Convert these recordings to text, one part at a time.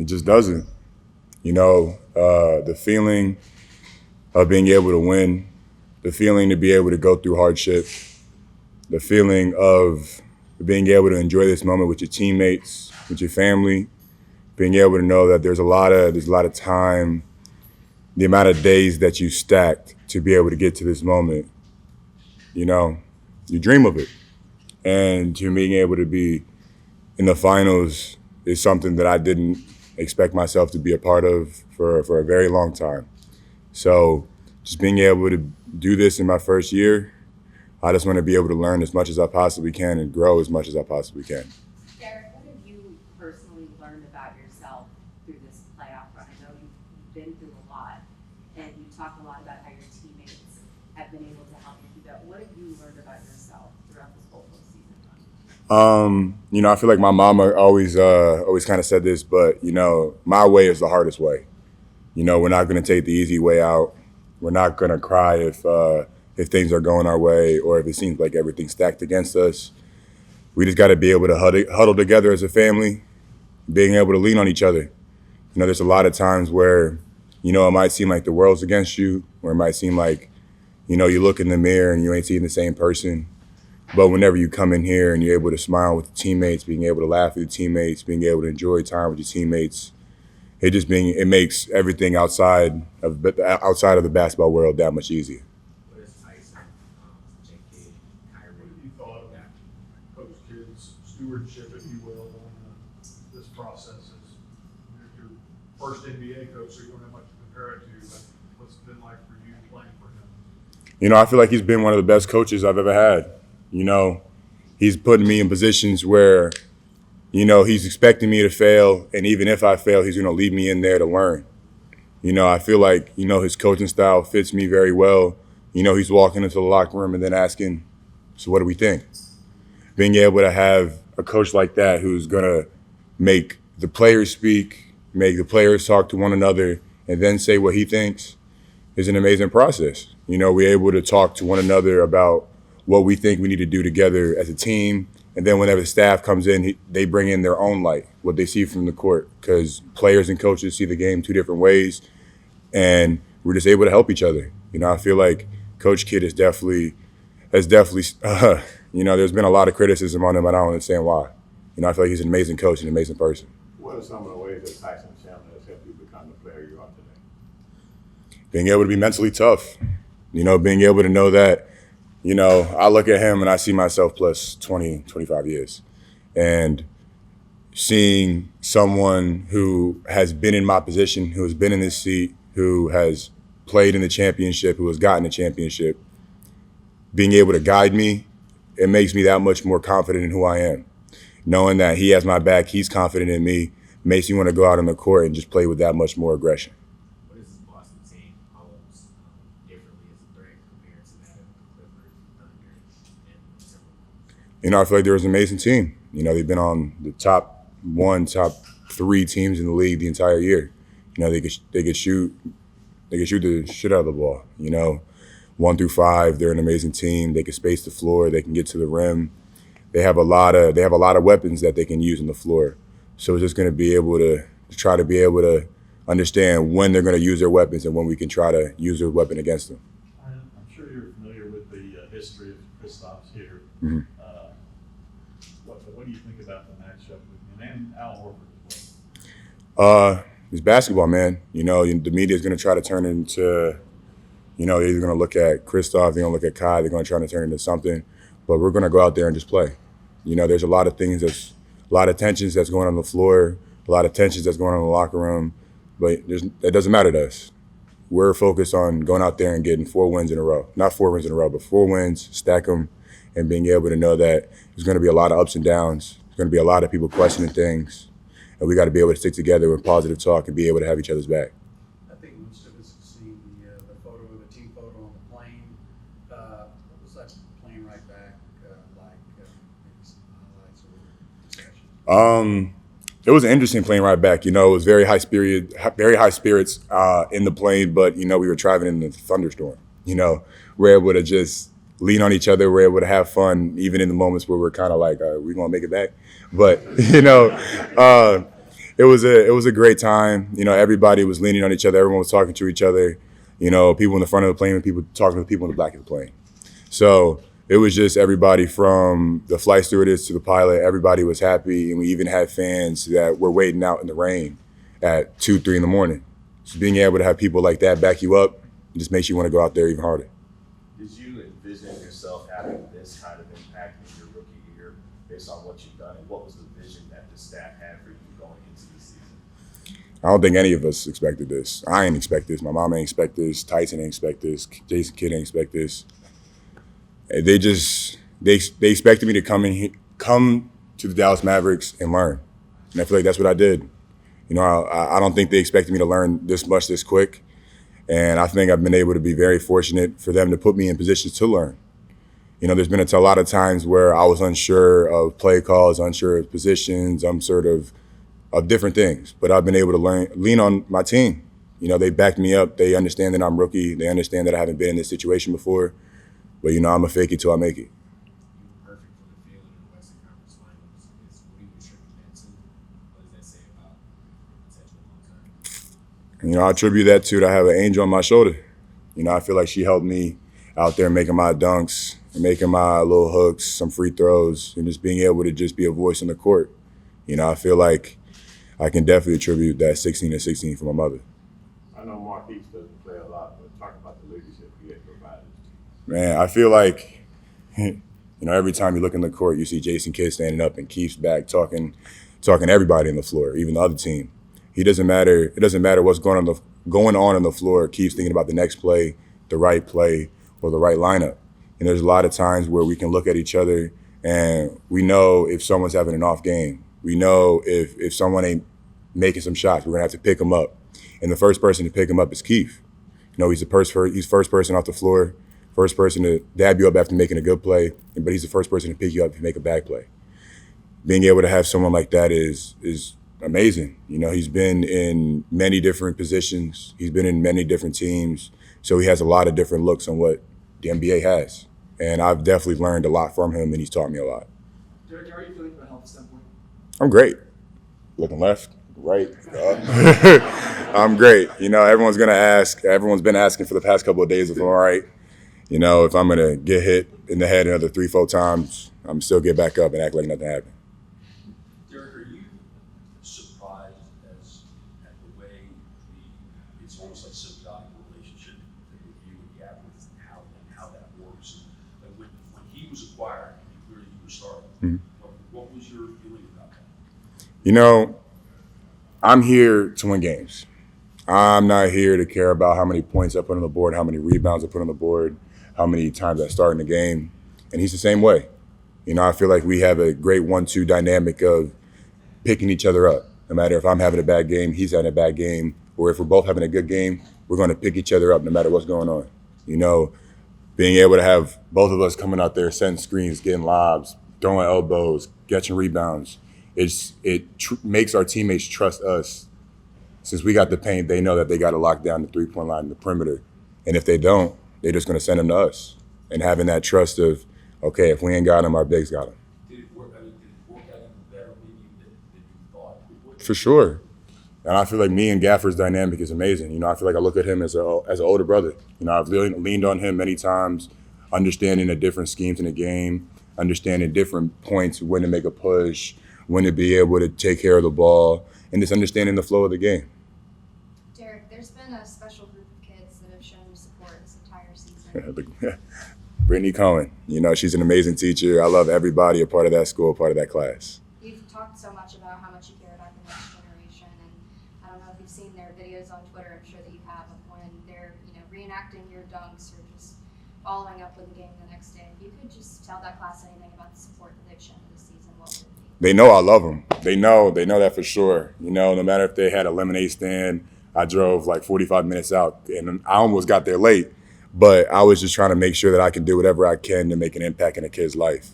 It just doesn't. The feeling of being able to win, the feeling to be able to go through hardship, the feeling of being able to enjoy this moment with your teammates, with your family, being able to know that there's a lot of time, the amount of days that you stacked to be able to get to this moment. You dream of it. And to being able to be in the finals is something that I didn't expect myself to be a part of for a very long time. So just being able to do this in my first year, I just want to be able to learn as much as I possibly can and grow as much as I possibly can. Dereck, what have you personally learned about yourself through this playoff run? I know you've been through a lot, and you talk a lot about how your teammates have been able to help you through that. What have you learned about yourself throughout this whole postseason run? I feel like my mama always kind of said this, but my way is the hardest way. We're not going to take the easy way out. We're not going to cry if things are going our way or if it seems like everything's stacked against us. We just got to be able to huddle together as a family, being able to lean on each other. There's a lot of times where, it might seem like the world's against you, or it might seem like, you look in the mirror and you ain't seeing the same person. But whenever you come in here and you're able to smile with the teammates, being able to laugh with the teammates, being able to enjoy time with your teammates, it makes everything outside of the basketball world that much easier. What is Tyson, JK, Kyrie? What have you thought about Coach Kidd's stewardship, if you will, on this process? As your first NBA coach, so you don't have much to compare it to, but what's it been like for you playing for him? I feel like he's been one of the best coaches I've ever had. He's putting me in positions where, he's expecting me to fail, and even if I fail, he's going to leave me in there to learn. I feel like, his coaching style fits me very well. He's walking into the locker room and then asking, so what do we think? Being able to have a coach like that who's going to make the players speak, make the players talk to one another, and then say what he thinks is an amazing process. We're able to talk to one another about what we think we need to do together as a team. And then whenever the staff comes in, they bring in their own light, what they see from the court, because players and coaches see the game two different ways, and we're just able to help each other. I feel like Coach Kidd has definitely, there's been a lot of criticism on him, and I don't understand why. I feel like he's an amazing coach and an amazing person. What are some of the ways that Tyson Chandler has helped you become the player you are today? Being able to be mentally tough, being able to know that, I look at him and I see myself plus 20, 25 years. And seeing someone who has been in my position, who has been in this seat, who has played in the championship, who has gotten the championship, being able to guide me, it makes me that much more confident in who I am. Knowing that he has my back, he's confident in me, makes me want to go out on the court and just play with that much more aggression. What is this Boston team holds differently as a threat compared to that of the Clippers, Thunder, and Timberwolves? I feel like they're an amazing team. They've been on the top 3 teams in the league the entire year. They could shoot the shit out of the ball. 1 through 5, they're an amazing team. They can space the floor. They can get to the rim. They have a lot of weapons that they can use on the floor. So it's just going to be able to try to be able to understand when they're going to use their weapons and when we can try to use their weapon against them. I'm sure you're familiar with the history of Kristaps here. Mm-hmm. What do you think about the matchup with him and Al Horford as well? It's basketball, man. The media is going to try to turn into, they're either going to look at Kristaps, they're going to look at Kai, they're going to try to turn it into something. But we're going to go out there and just play. There's a lot of things a lot of tensions that's going on the floor, a lot of tensions that's going on in the locker room, but it doesn't matter to us. We're focused on going out there and getting 4 wins in a row. Not 4 wins in a row, but 4 wins, stack them, and being able to know that there's going to be a lot of ups and downs. There's going to be a lot of people questioning things, and we got to be able to stick together with positive talk and be able to have each other's back. I think most of us have seen the photo, the team photo on the plane. What was that plane ride back like? Maybe some highlights or discussions. It was an interesting plane ride back. It was very high spirits in the plane, but we were driving in the thunderstorm. We're able to just lean on each other. We're able to have fun, even in the moments where we're kind of like, we gonna make it back? But it was a great time. You know, everybody was leaning on each other. Everyone was talking to each other. You know, people in the front of the plane and people talking to people in the back of the plane. So it was just everybody from the flight stewardess to the pilot. Everybody was happy, and we even had fans that were waiting out in the rain at 2, 3 in the morning. So being able to have people like that back you up just makes you want to go out there even harder. Did you envision yourself having this kind of impact in your rookie year based on what you've done, and what was the vision that the staff had for you going into the season? I don't think any of us expected this. I ain't expect this. My mom ain't expect this. Tyson ain't expect this. Jason Kidd ain't expect this. They expected me to come to the Dallas Mavericks and learn, and I feel like that's what I did. You know, I don't think they expected me to learn this much this quick, and I think I've been able to be very fortunate for them to put me in positions to learn. You know, there's been a lot of times where I was unsure of play calls, unsure of positions, unsure of different things, but I've been able to lean on my team. You know, they backed me up. They understand that I'm rookie. They understand that I haven't been in this situation before. But, you know, I'm going to fake it till I make it. You were perfect for the field in the Western Conference Finals. What do you attribute that to? What does that say about your potential long term? You know, I attribute that to I have an angel on my shoulder. You know, I feel like she helped me out there making my dunks, making my little hooks, some free throws, and just being able to just be a voice in the court. You know, I feel like I can definitely attribute that 16-16 for my mother. I know Marquise doesn't play a lot, but talk about the leadership he had provided. Man, I feel like, you know, every time you look in the court, you see Jason Kidd standing up and Keith's back talking to everybody on the floor, even the other team. It doesn't matter what's going on the floor. Keith's thinking about the next play, or the right lineup. And there's a lot of times where we can look at each other and we know if someone's having an off game. We know if someone ain't making some shots, we're gonna have to pick them up. And the first person to pick him up is Keith. You know, he's first person off the floor. First person to dab you up after making a good play, but he's the first person to pick you up if you make a bad play. Being able to have someone like that is amazing. You know, he's been in many different positions. He's been in many different teams. So he has a lot of different looks on what the NBA has. And I've definitely learned a lot from him, and he's taught me a lot. Dereck, how are you feeling from a health standpoint? I'm great. Looking left, right. I'm great. You know, everyone's been asking for the past couple of days if I'm all right. You know, if I'm going to get hit in the head another 3-4 times, I'm still get back up and act like nothing happened. Dereck, are you surprised at the way it's almost like symbiotic relationship with you and Gafford and how that works? And when he was acquired, clearly you were starting. Mm-hmm. What was your feeling about that? You know, I'm here to win games. I'm not here to care about how many points I put on the board, how many rebounds I put on the board, how many times I start in the game. And he's the same way. You know, I feel like we have a great 1-2 dynamic of picking each other up. No matter if I'm having a bad game, he's having a bad game, or if we're both having a good game, we're going to pick each other up no matter what's going on. You know, being able to have both of us coming out there, setting screens, getting lobs, throwing elbows, catching rebounds, it makes our teammates trust us. Since we got the paint, they know that they got to lock down the three-point line, the perimeter. And if they don't, they're just going to send them to us. And having that trust of, okay, if we ain't got them, our bigs got them. Did it work out even better maybe than you thought it would? For sure. And I feel like me and Gafford's dynamic is amazing. You know, I feel like I look at him as an older brother. You know, I've leaned on him many times, understanding the different schemes in the game, understanding different points, when to make a push, when to be able to take care of the ball, and just understanding the flow of the game. Dereck, there's been a special group of kids that have shown you support this entire season. Brittany Cohen, you know, she's an amazing teacher. I love everybody a part of that school, part of that class. You've talked so much about how much you care about the next generation, and I don't know if you've seen their videos on Twitter. I'm sure that you have, of when they're, you know, reenacting your dunks or just following up with the game the next day. If you could just tell that class anything about the support that they've shown this season, what would it be? They know I love them. They know that for sure. You know, no matter if they had a lemonade stand, I drove like 45 minutes out, and I almost got there late. But I was just trying to make sure that I can do whatever I can to make an impact in a kid's life.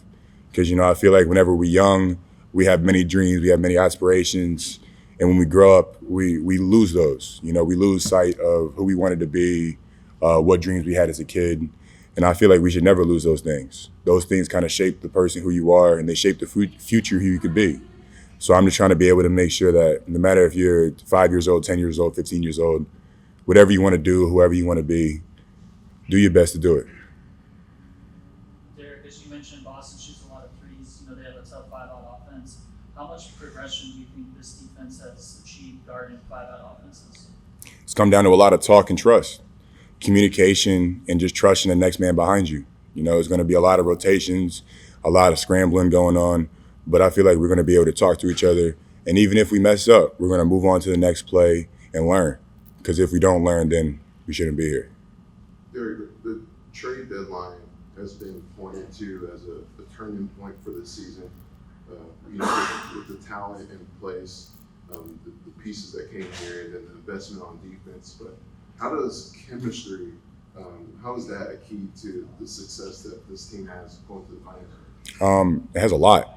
Because, you know, I feel like whenever we're young, we have many dreams, we have many aspirations. And when we grow up, we lose those. You know, we lose sight of who we wanted to be, what dreams we had as a kid. And I feel like we should never lose those things. Those things kind of shape the person who you are, and they shape the future who you could be. So I'm just trying to be able to make sure that no matter if you're 5 years old, 10 years old, 15 years old, whatever you want to do, whoever you want to be, do your best to do it. Dereck, as you mentioned, Boston shoots a lot of threes. You know, they have a tough 5-out offense. How much progression do you think this defense has achieved guarding 5-out offenses? It's come down to a lot of talk and trust, communication, and just trusting the next man behind you. You know, it's going to be a lot of rotations, a lot of scrambling going on, but I feel like we're going to be able to talk to each other. And even if we mess up, we're going to move on to the next play and learn. Because if we don't learn, then we shouldn't be here. Dereck, the trade deadline has been pointed to as a turning point for the season. With the talent in place, the pieces that came here, and then the investment on defense. But how does chemistry, how is that a key to the success that this team has going to the finals? It has a lot.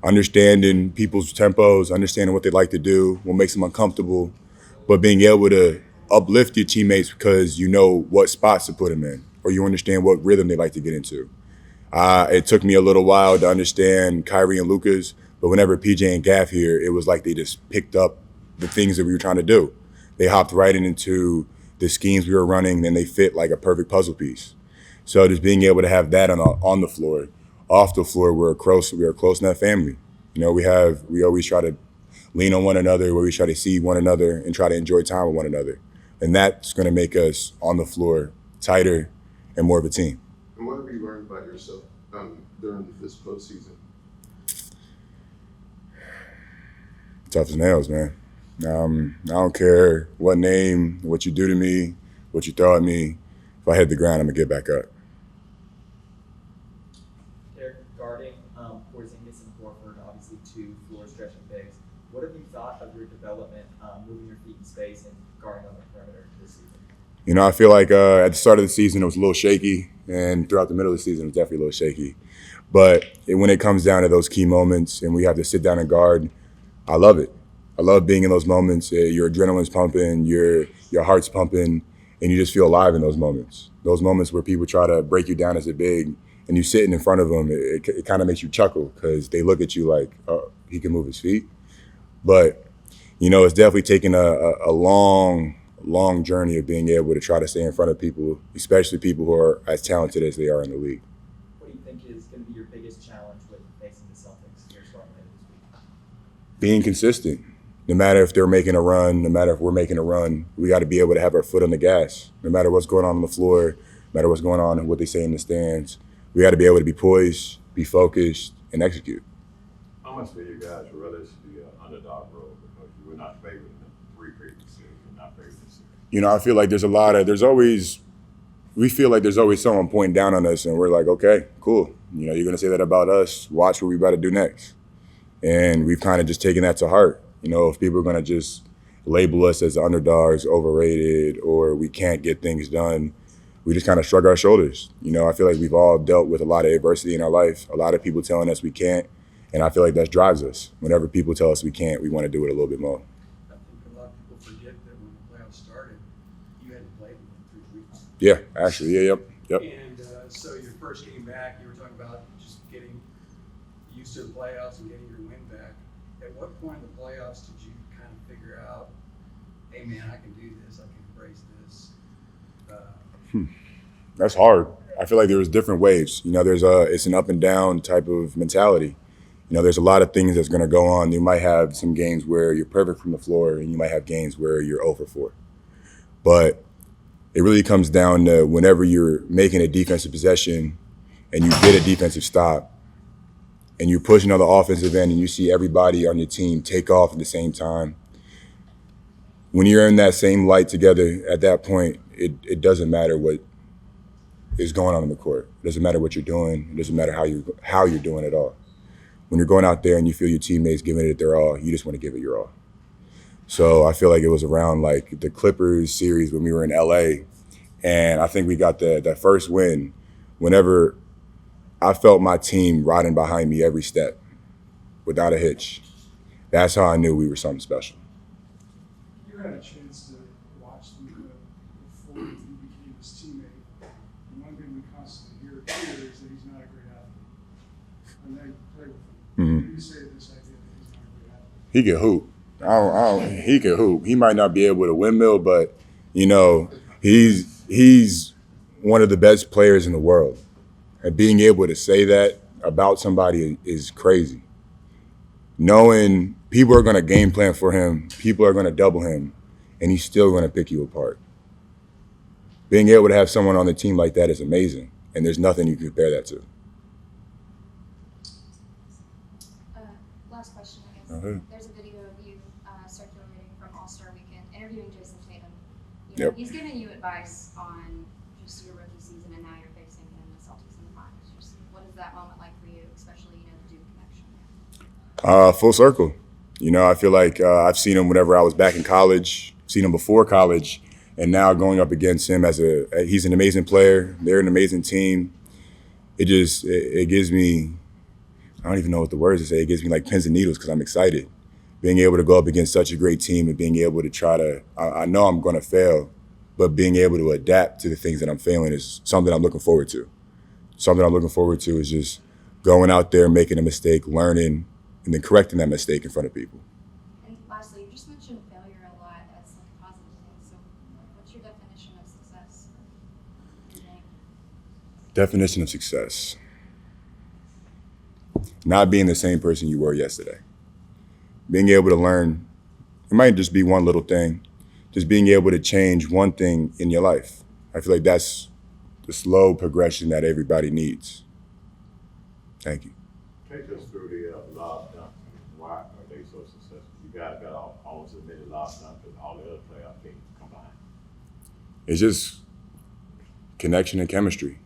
Understanding people's tempos, understanding what they like to do, what makes them uncomfortable, but being able to uplift your teammates because you know what spots to put them in, or you understand what rhythm they like to get into. It took me a little while to understand Kyrie and Lucas, but whenever PJ and Gaff here, it was like they just picked up the things that we were trying to do. They hopped right into the schemes we were running, and they fit like a perfect puzzle piece. So just being able to have that on the floor, off the floor, we're a close-knit family. You know, we always try to lean on one another, where we try to see one another and try to enjoy time with one another. And that's going to make us on the floor tighter and more of a team. And what have you learned about yourself during this postseason? Tough as nails, man. I don't care what name, what you do to me, what you throw at me. If I hit the ground, I'm going to get back up. Dereck, guarding Porzingis and Horford, obviously two floor-stretching bigs. What have you thought of your development, moving your feet in space and guarding on the perimeter this season? You know, I feel like at the start of the season, it was a little shaky, and throughout the middle of the season, it was definitely a little shaky. But when it comes down to those key moments and we have to sit down and guard, I love it. I love being in those moments. Your adrenaline's pumping, your heart's pumping, and you just feel alive in those moments. Those moments where people try to break you down as a big, and you sitting in front of them, it kind of makes you chuckle because they look at you like, oh, he can move his feet. But, you know, it's definitely taken a long journey of being able to try to stay in front of people, especially people who are as talented as they are in the league. What do you think is going to be your biggest challenge with facing the Celtics here starting later this week? Being consistent. No matter if they're making a run, no matter if we're making a run, we got to be able to have our foot on the gas. No matter what's going on the floor, no matter what's going on and what they say in the stands, we got to be able to be poised, be focused, and execute. How much do you guys relish the underdog role? Because you were not favored in the 3 previous series, you're not favored this series. You know, I feel like we feel like there's always someone pointing down on us, and we're like, okay, cool. You know, you're going to say that about us. Watch what we about to do next. And we've kind of just taken that to heart. You know, if people are going to just label us as underdogs, overrated, or we can't get things done, we just kind of shrug our shoulders. You know, I feel like we've all dealt with a lot of adversity in our life, a lot of people telling us we can't, and I feel like that drives us. Whenever people tell us we can't, we want to do it a little bit more. I think a lot of people forget that when the playoffs started, you hadn't played in 3 weeks. Yeah, actually, yep. And so your first game back, you were talking about just getting used to the playoffs and getting your win back. At what point in the playoffs did you kind of figure out, hey man, I can do this, I can embrace this? That's hard. I feel like there was different waves. You know, it's an up and down type of mentality. You know, there's a lot of things that's going to go on. You might have some games where you're perfect from the floor, and you might have games where you're 0 for 4. But it really comes down to whenever you're making a defensive possession and you get a defensive stop and you're pushing on the offensive end and you see everybody on your team take off at the same time. When you're in that same light together at that point, it doesn't matter what is going on in the court. It doesn't matter what you're doing. It doesn't matter how you're doing it all. When you're going out there and you feel your teammates giving it their all, you just want to give it your all. So I feel like it was around like the Clippers series when we were in LA, and I think we got that first win whenever I felt my team riding behind me every step without a hitch. That's how I knew we were something special. You had a chance to watch Luka before you became his teammate. And one thing we constantly hear here is that he's not a great athlete. And they play with him. What do you say to this idea that he's not a great athlete? He can hoop. He can hoop. He might not be able to windmill, but you know, he's one of the best players in the world. And being able to say that about somebody is crazy. Knowing people are going to game plan for him, people are going to double him, and he's still going to pick you apart. Being able to have someone on the team like that is amazing, and there's nothing you can compare that to. Last question, I guess. Okay. There's a video of you circulating from All-Star Weekend interviewing Jason Tatum. You know, Yep. He's giving you advice on just your rookie season, and now you're facing him in the Celtics in the finals. Just what is that moment like for you, especially the Duke connection? Full circle. You know, I feel like I've seen him whenever I was back in college, seen him before college, and now going up against him he's an amazing player. They're an amazing team. It gives me, I don't even know what the words to say. It gives me like pins and needles because I'm excited. Being able to go up against such a great team and being able to I know I'm going to fail, but being able to adapt to the things that I'm failing is something I'm looking forward to. Something I'm looking forward to is just going out there, making a mistake, learning, and then correcting that mistake in front of people. And lastly, you just mentioned failure a lot as like a positive thing. So what's your definition of success? Definition of success. Not being the same person you were yesterday. Being able to learn, it might just be one little thing, just being able to change one thing in your life. I feel like that's the slow progression that everybody needs. Thank you. Take us through the lob dunk. Why are they so successful? You guys got almost as many lob dunks as all the other playoff teams combined. It's just connection and chemistry.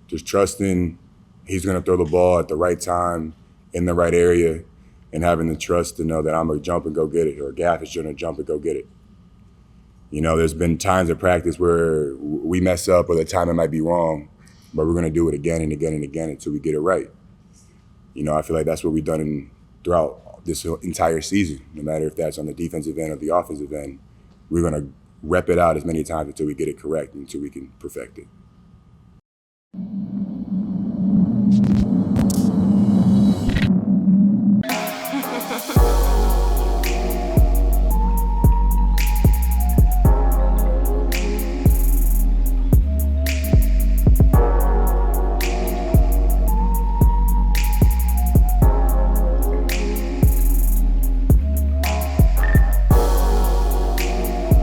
Just trusting he's going to throw the ball at the right time, in the right area, and having the trust to know that I'm going to jump and go get it, or Gaff is going to jump and go get it. You know, there's been times in practice where we mess up or the timing might be wrong, but we're going to do it again and again and again until we get it right. You know, I feel like that's what we've done throughout this entire season. No matter if that's on the defensive end or the offensive end, we're going to rep it out as many times until we get it correct, until we can perfect it.